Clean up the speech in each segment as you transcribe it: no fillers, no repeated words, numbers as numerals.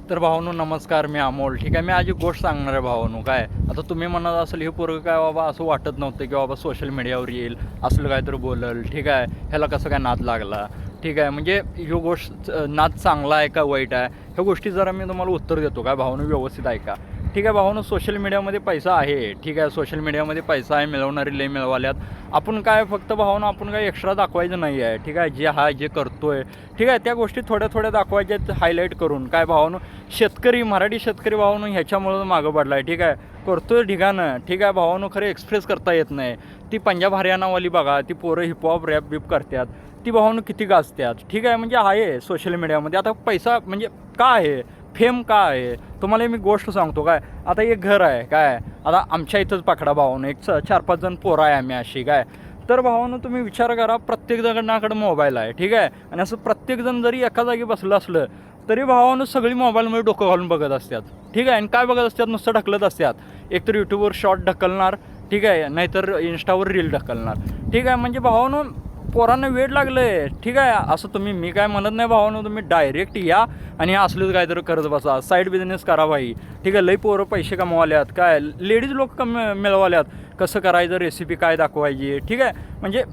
तर भावांनो नमस्कार, मी अमोल. ठीक आहे, मी आज एक गोष्ट सांगणार आहे भावांनो. काय आता तुम्ही म्हणत असाल हे पोरगं काय बाबा असं वाटत नव्हतं की बाबा सोशल मीडियावर येईल, असलं काहीतरी बोलल. ठीक आहे, ह्याला कसं काय नाद लागला. ठीक आहे, म्हणजे ह्यो गोष्ट नाद चांगला आहे का वाईट आहे, ह्या गोष्टी जरा मी तुम्हाला उत्तर देतो. काय भावांनो, व्यवस्थित ऐका. ठीक आहे भावांनो, सोशल मीडियामध्ये पैसा आहे. ठीक आहे, सोशल मीडियामध्ये पैसा आहे, मिळवणारी लय मिळवाल्यात. आपण काय फक्त भावांनो, आपण काय एक्स्ट्रा दाखवायचं नाही आहे. ठीक आहे, जे हा जे करतोय, ठीक आहे, त्या गोष्टी थोड्या थोड्या दाखवायच्यात हायलाईट करून. काय भावांनो, शेतकरी, मराठी शेतकरी भावांनो ह्याच्यामुळं मागं पडला आहे. ठीक आहे, करतोय ढिगानं. ठीक आहे भावांनो, खरं एक्सप्रेस करता येत नाही. ती पंजाब हरियाणावाली बघा, ती पोरं हिपहॉप रॅप बीप करतात, ती भावांनो किती गाजतात. ठीक आहे, म्हणजे आहे सोशल मीडियामध्ये आता पैसा. म्हणजे का आहे, फेम का आहे, तुम्हाला मी गोष्ट सांगतो. काय आता एक घर आहे, काय आता आमच्या इथंच पकडा भावांनो, एक 4-5 जण पोरं आहे आम्ही अशी. काय तर भावांनो, तुम्ही विचार करा, प्रत्येक जणाकडं मोबाईल आहे. ठीक आहे, आणि असं प्रत्येकजण जरी एका जागी बसलं असलं तरी भावांनो सगळी मोबाईलमध्ये डोकं घालून बघत असतात. ठीक आहे, आणि काय बघत असतात, नुसतं ढकलत असतात. एकतर यूट्यूबवर शॉर्ट ढकलणार, ठीक आहे, नाहीतर इंस्टावर रील ढकलणार. ठीक आहे, म्हणजे भावांनो पोरांना वेळ लागलं आहे. ठीक आहे, असं तुम्ही, मी काय म्हणत नाही भावांनो, तुम्ही डायरेक्ट या आणि असलंच काहीतरी करत बसा, साईड बिझनेस करा बाई. ठीक आहे, लई पोरं पैसे कमवाल्यात, काय लेडीज लोक मिळवाल्यात, कसं करायचं, रेसिपी काय दाखवायची. ठीक आहे, म्हणजे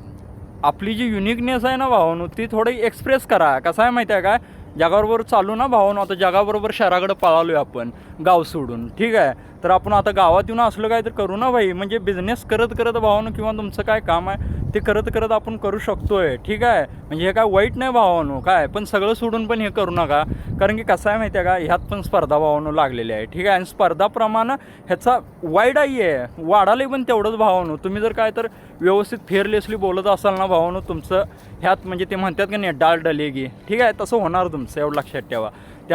आपली जी युनिकनेस आहे ना भावांनो, ती थोडी एक्सप्रेस करा. कसं आहे माहिती आहे काय, जगाबरोबर चालू ना भावांनो, आता जगाबरोबर शहराकडे पळालो आहे आपण, गाव सोडून. ठीक आहे, तर आपण आता गावात येऊन असलं काय तर करू ना भाई. म्हणजे बिझनेस करत करत भावांनो, किंवा तुमचं काय काम आहे ते करत करत आपण करू शकतोय. ठीक आहे, म्हणजे हे काय वाईट नाही भावांनो. काय पण सगळं सोडून पण हे करू नका, कारण की कसं आहे माहिती आहे का, ह्यात पण स्पर्धा भावांनो लागलेली आहे. ठीक आहे, आणि स्पर्धाप्रमाणे ह्याचा वाईटही आहे, वाढाले पण तेवढंच भावांनो. तुम्ही जर काय तर व्यवस्थित फेअरलेसली बोलत असाल ना भावांनो, तुमचं ह्यात म्हणजे ते म्हणतात की नाही डाळ डलेगी. ठीक आहे, तसं होणार तुमचं, एवढं लक्षात ठेवा.